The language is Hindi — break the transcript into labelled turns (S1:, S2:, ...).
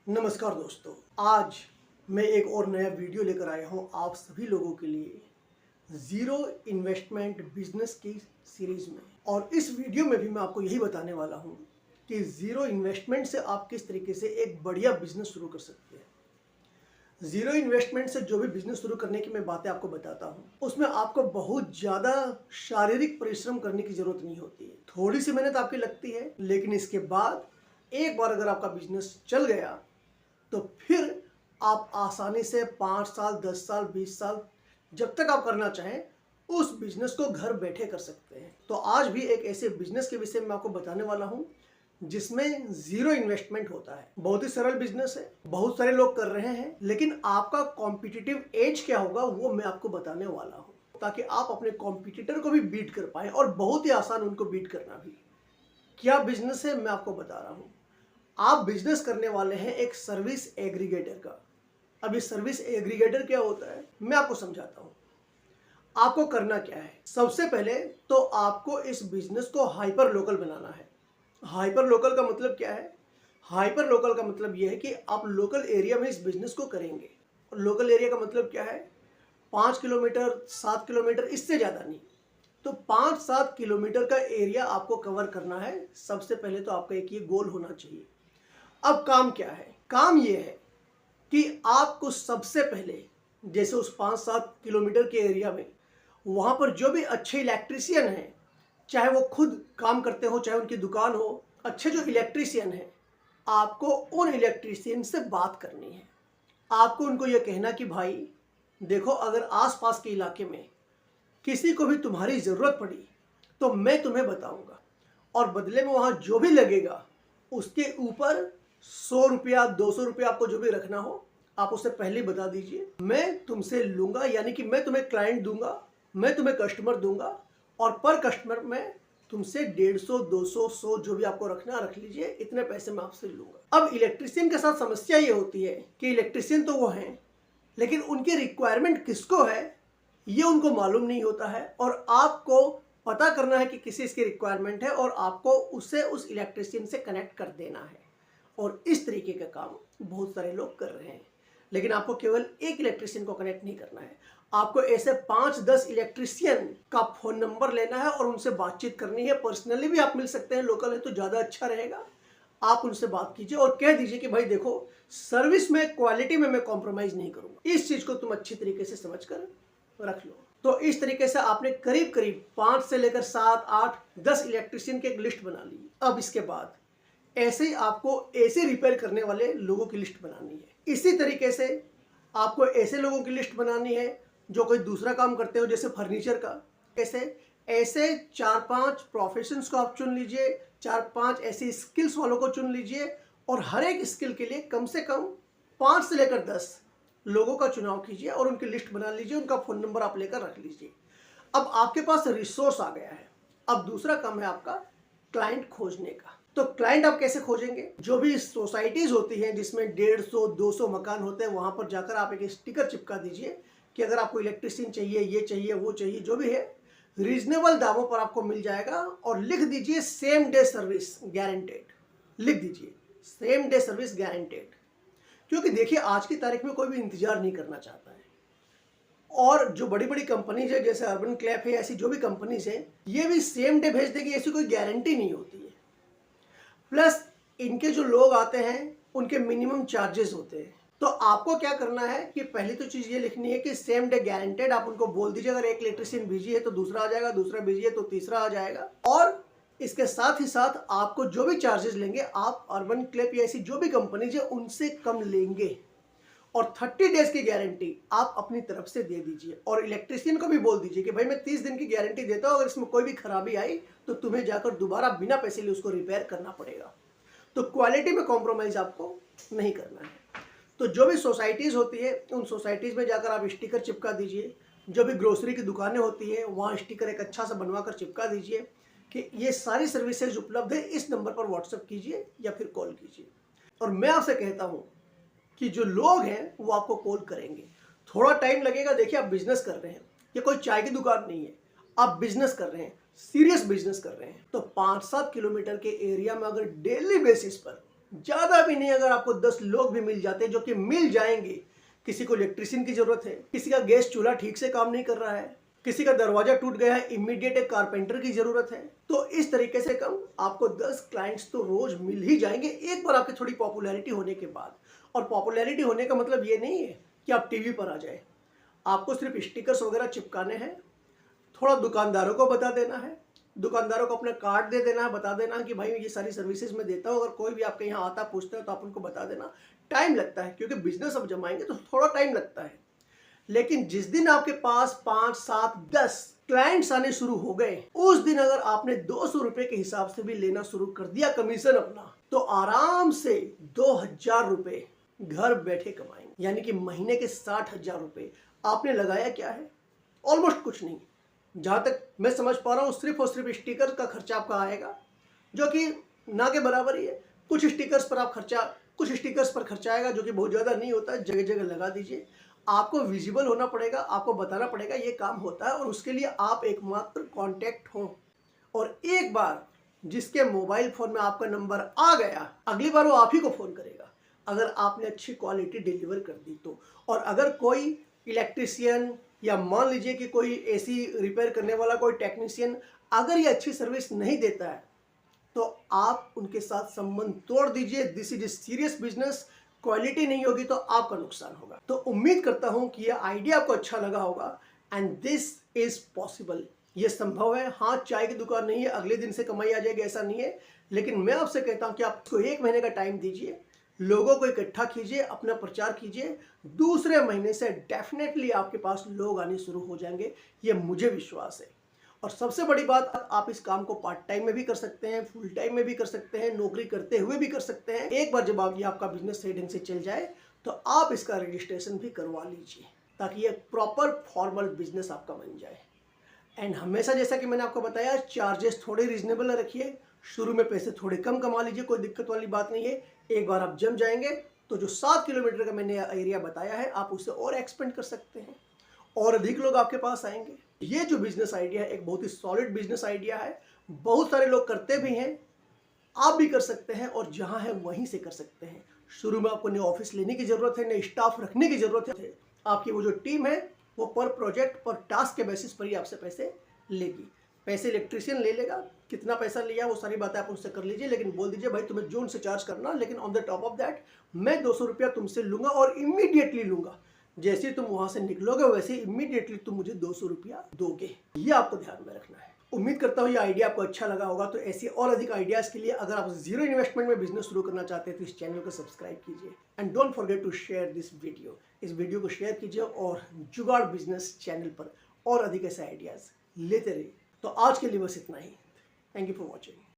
S1: नमस्कार दोस्तों, आज मैं एक और नया वीडियो लेकर आया हूं आप सभी लोगों के लिए ज़ीरो इन्वेस्टमेंट बिजनेस की सीरीज़ में। और इस वीडियो में भी मैं आपको यही बताने वाला हूं कि ज़ीरो इन्वेस्टमेंट से आप किस तरीके से एक बढ़िया बिजनेस शुरू कर सकते हैं। ज़ीरो इन्वेस्टमेंट से जो भी बिजनेस शुरू करने की मैं बातें आपको बताता हूं, उसमें आपको बहुत ज़्यादा शारीरिक परिश्रम करने की ज़रूरत नहीं होती है। थोड़ी सी मेहनत आपकी लगती है, लेकिन इसके बाद एक बार अगर आपका बिजनेस चल गया तो फिर आप आसानी से 5 साल, 10 साल, 20 साल जब तक आप करना चाहें उस बिजनेस को घर बैठे कर सकते हैं। तो आज भी एक ऐसे बिजनेस के विषय में आपको बताने वाला हूं जिसमें ज़ीरो इन्वेस्टमेंट होता है। बहुत ही सरल बिजनेस है, बहुत सारे लोग कर रहे हैं, लेकिन आपका कॉम्पिटिटिव एज क्या होगा वो मैं आपको बताने वाला हूं, ताकि आप अपने कॉम्पिटिटर को भी बीट कर पाएं और बहुत ही आसान उनको बीट करना भी। क्या बिजनेस है मैं आपको बता रहा हूं। आप बिजनेस करने वाले हैं एक सर्विस एग्रीगेटर का। अब ये सर्विस एग्रीगेटर क्या होता है मैं आपको समझाता हूं। आपको करना क्या है, सबसे पहले तो आपको इस बिजनेस को हाइपर लोकल बनाना है। हाइपर लोकल का मतलब क्या है? हाइपर लोकल का मतलब यह है कि आप लोकल एरिया में इस बिजनेस को करेंगे। और लोकल एरिया का मतलब क्या है? 5 किलोमीटर, 7 किलोमीटर, इससे ज़्यादा नहीं। तो 5-7 किलोमीटर का एरिया आपको कवर करना है। सबसे पहले तो आपका एक ये गोल होना चाहिए। अब काम क्या है? काम ये है कि आपको सबसे पहले जैसे उस 5-7 किलोमीटर के एरिया में वहाँ पर जो भी अच्छे इलेक्ट्रीशियन हैं, चाहे वो खुद काम करते हो चाहे उनकी दुकान हो, अच्छे जो इलेक्ट्रीशियन हैं, आपको उन इलेक्ट्रीशियन से बात करनी है। आपको उनको ये कहना कि भाई देखो, अगर आसपास के इलाके में किसी को भी तुम्हारी ज़रूरत पड़ी तो मैं तुम्हें बताऊंगा, और बदले में वहाँ जो भी लगेगा उसके ऊपर 100 रुपया, 200 रुपया आपको जो भी रखना हो आप उससे पहले ही बता दीजिए। मैं तुमसे लूँगा, यानी कि मैं तुम्हें क्लाइंट दूंगा, मैं तुम्हें कस्टमर दूंगा, और पर कस्टमर मैं तुमसे 150, 200, 100 जो भी आपको रखना रख लीजिए, इतने पैसे मैं आपसे लूँगा। अब इलेक्ट्रीशियन के साथ समस्या ये होती है कि इलेक्ट्रीशियन तो वो हैं, लेकिन उनकी रिक्वायरमेंट किसको है ये उनको मालूम नहीं होता है, और आपको पता करना है कि किसी इसकी रिक्वायरमेंट है और आपको उसे उस इलेक्ट्रीशियन से कनेक्ट कर देना है। और इस तरीके का काम बहुत सारे लोग कर रहे हैं, लेकिन आपको केवल एक इलेक्ट्रीशियन को कनेक्ट नहीं करना है। आपको ऐसे 5-10 इलेक्ट्रीशियन का फ़ोन नंबर लेना है और उनसे बातचीत करनी है। पर्सनली भी आप मिल सकते हैं, लोकल है तो ज़्यादा अच्छा रहेगा। आप उनसे बात कीजिए और कह दीजिए कि भाई देखो, सर्विस में, क्वालिटी में मैं कॉम्प्रोमाइज़ नहीं करूँगा, इस चीज़ को तुम अच्छी तरीके से समझ कर रख लो। तो इस तरीके से आपने करीब करीब 5 से लेकर 7, 8, 10 इलेक्ट्रीशियन की एक लिस्ट बना ली। अब इसके बाद ऐसे ही आपको एसी रिपेयर करने वाले लोगों की लिस्ट बनानी है। इसी तरीके से आपको ऐसे लोगों की लिस्ट बनानी है जो कोई दूसरा काम करते हो, जैसे फर्नीचर का। ऐसे 4-5 प्रोफेशंस को आप चुन लीजिए, 4-5 ऐसी स्किल्स वालों को चुन लीजिए, और हर एक स्किल के लिए कम से कम 5 से लेकर 10 लोगों का चुनाव कीजिए और उनकी लिस्ट बना लीजिए, उनका फ़ोन नंबर आप लेकर रख लीजिए। अब आपके पास रिसोर्स आ गया है। अब दूसरा काम है आपका क्लाइंट खोजने का। तो क्लाइंट आप कैसे खोजेंगे? जो भी सोसाइटीज़ होती हैं जिसमें 150-200 मकान होते हैं, वहाँ पर जाकर आप एक स्टिकर चिपका दीजिए कि अगर आपको इलेक्ट्रीशियन चाहिए, ये चाहिए, वो चाहिए, जो भी है रीजनेबल दामों पर आपको मिल जाएगा। और लिख दीजिए सेम डे सर्विस गारंटेड। लिख दीजिए सेम डे सर्विस गारंटेड, क्योंकि देखिए आज की तारीख में कोई भी इंतजार नहीं करना चाहता है। और जो बड़ी बड़ी कंपनीज है जैसे अर्बन क्लैप है, ऐसी जो भी कंपनीज है, ये भी सेम डे भेज देगी ऐसी कोई गारंटी नहीं होती है। प्लस इनके जो लोग आते हैं उनके मिनिमम चार्जेस होते हैं। तो आपको क्या करना है कि पहली तो चीज़ ये लिखनी है कि सेम डे गारंटेड। आप उनको बोल दीजिए अगर एक इलेक्ट्रीशियन बिजी है तो दूसरा आ जाएगा, दूसरा बिजी है तो तीसरा आ जाएगा। और इसके साथ ही साथ आपको जो भी चार्जेस लेंगे आप अर्बन क्लैप या ऐसी जो भी कंपनीज है उनसे कम लेंगे। और 30 डेज की गारंटी आप अपनी तरफ से दे दीजिए, और इलेक्ट्रीशियन को भी बोल दीजिए कि भाई मैं 30 दिन की गारंटी देता हूँ, अगर इसमें कोई भी खराबी आई तो तुम्हें जाकर दोबारा बिना पैसे लिए उसको रिपेयर करना पड़ेगा। तो क्वालिटी में कॉम्प्रोमाइज़ आपको नहीं करना है। तो जो भी सोसाइटीज़ होती है उन सोसाइटीज़ में जाकर आप स्टिकर चिपका दीजिए। जो भी ग्रोसरी की दुकानें होती हैं वहाँ स्टिकर एक अच्छा सा बनवा कर चिपका दीजिए कि ये सारी सर्विसेज उपलब्ध है, इस नंबर पर व्हाट्सएप कीजिए या फिर कॉल कीजिए। और मैं आपसे कहता हूँ कि जो लोग हैं वो आपको कॉल करेंगे। थोड़ा टाइम लगेगा। देखिए आप बिजनेस कर रहे हैं, ये कोई चाय की दुकान नहीं है, आप बिजनेस कर रहे हैं, सीरियस बिजनेस कर रहे हैं। तो 5-7 किलोमीटर के एरिया में अगर डेली बेसिस पर ज़्यादा भी नहीं, अगर आपको 10 लोग भी मिल जाते, जो कि मिल जाएंगे, किसी को इलेक्ट्रिशियन की ज़रूरत है, किसी का गैस चूल्हा ठीक से काम नहीं कर रहा है, किसी का दरवाजा टूट गया है, इमीडिएट एक कारपेंटर की ज़रूरत है, तो इस तरीके से कम आपको 10 क्लाइंट्स तो रोज़ मिल ही जाएंगे एक बार आपकी थोड़ी पॉपुलैरिटी होने के बाद। और पॉपुलैरिटी होने का मतलब ये नहीं है कि आप टीवी पर आ जाए, आपको सिर्फ स्टिकर्स वगैरह चिपकाने हैं, थोड़ा दुकानदारों को बता देना है, दुकानदारों को अपना कार्ड दे देना है, बता देना है कि भाई ये सारी सर्विसेज मैं देता हूँ, अगर कोई भी आपके यहाँ आता पूछता है तो आप उनको बता देना। टाइम लगता है क्योंकि बिजनेस अब जमाएंगे तो थोड़ा टाइम लगता है, लेकिन जिस दिन आपके पास 5, 7, 10 क्लाइंट्स आने शुरू हो गए, उस दिन अगर आपने 200 रुपए के हिसाब से भी लेना शुरू कर दिया कमीशन अपना, तो आराम से 2000 रुपए घर बैठे कमाएंगे। यानी कि महीने के 60,000 रुपए आपने लगाया क्या है, ऑलमोस्ट कुछ नहीं। जहाँ तक मैं समझ पा रहा हूँ सिर्फ और सिर्फ स्टिकर का खर्चा आपका आएगा, जो कि ना के बराबर ही है। कुछ स्टिकर्स पर खर्चा आएगा, जो कि बहुत ज़्यादा नहीं होता है, जगह जगह लगा दीजिए। आपको विजिबल होना पड़ेगा, आपको बताना पड़ेगा ये काम होता है, और उसके लिए आप एकमात्र कॉन्टैक्ट हो। और एक बार जिसके मोबाइल फ़ोन में आपका नंबर आ गया, अगली बार वो आप ही को फ़ोन करेगा अगर आपने अच्छी क्वालिटी डिलीवर कर दी तो। और अगर कोई इलेक्ट्रिशियन या मान लीजिए कि कोई एसी रिपेयर करने वाला कोई टेक्नीशियन अगर ये अच्छी सर्विस नहीं देता है, तो आप उनके साथ संबंध तोड़ दीजिए। This is serious business. Quality नहीं होगी तो आपका नुकसान होगा। तो उम्मीद करता हूं कि यह आइडिया आपको अच्छा लगा होगा, एंड दिस इज पॉसिबल। ये संभव है। हाँ, चाय की दुकान नहीं है, अगले दिन से कमाई आ जाएगी ऐसा नहीं है, लेकिन मैं आपसे कहता हूं कि आपको 1 महीने का टाइम दीजिए, लोगों को इकट्ठा कीजिए, अपना प्रचार कीजिए। दूसरे महीने से डेफिनेटली आपके पास लोग आने शुरू हो जाएंगे, ये मुझे विश्वास है। और सबसे बड़ी बात, आप इस काम को पार्ट टाइम में भी कर सकते हैं, फुल टाइम में भी कर सकते हैं, नौकरी करते हुए भी कर सकते हैं। एक बार जब ये आपका बिजनेस सही ढंग से चल जाए तो आप इसका रजिस्ट्रेशन भी करवा लीजिए, ताकि ये प्रॉपर फॉर्मल बिजनेस आपका बन जाए। एंड हमेशा जैसा कि मैंने आपको बताया, चार्जेस थोड़े रीजनेबल रखिए, शुरू में पैसे थोड़े कम कमा लीजिए, कोई दिक्कत वाली बात नहीं है। एक बार आप जम जाएंगे तो जो 7 किलोमीटर का मैंने एरिया बताया है, आप उसे और एक्सपेंड कर सकते हैं, और अधिक लोग आपके पास आएंगे। ये जो बिजनेस आइडिया है एक बहुत ही सॉलिड बिजनेस आइडिया है, बहुत सारे लोग करते भी हैं, आप भी कर सकते हैं, और जहां है वहीं से कर सकते हैं। शुरू में आपको नई ऑफिस लेने की जरूरत है, नई स्टाफ रखने की जरूरत है। आपकी वो जो टीम है वो पर प्रोजेक्ट, पर टास्क के बेसिस पर ही आपसे पैसे लेगी। पैसे इलेक्ट्रिशियन ले लेगा, कितना पैसा लिया वो सारी बातें आप उनसे कर लीजिए, लेकिन बोल दीजिए भाई तुम्हें जो उनसे चार्ज करना, लेकिन on the top of that मैं 200 रुपया तुमसे लूंगा, और इमीडिएटली लूंगा। जैसे तुम वहां से निकलोगे वैसे इमीडिएटली तुम मुझे 200 रुपया दोगे। ये आपको ध्यान में रखना है। उम्मीद करता हूँ ये आइडिया आपको अच्छा लगा होगा। तो ऐसे और अधिक आइडियाज़ के लिए अगर आप जीरो इन्वेस्टमेंट में बिजनेस शुरू करना चाहते हैं तो इस चैनल को सब्सक्राइब कीजिए, and don't forget to share this video. इस वीडियो को शेयर कीजिए और जुगाड़ बिजनेस चैनल पर और अधिक ऐसे आइडियाज़ लेते रहिए। तो आज के लिए बस इतना ही। Thank you for watching.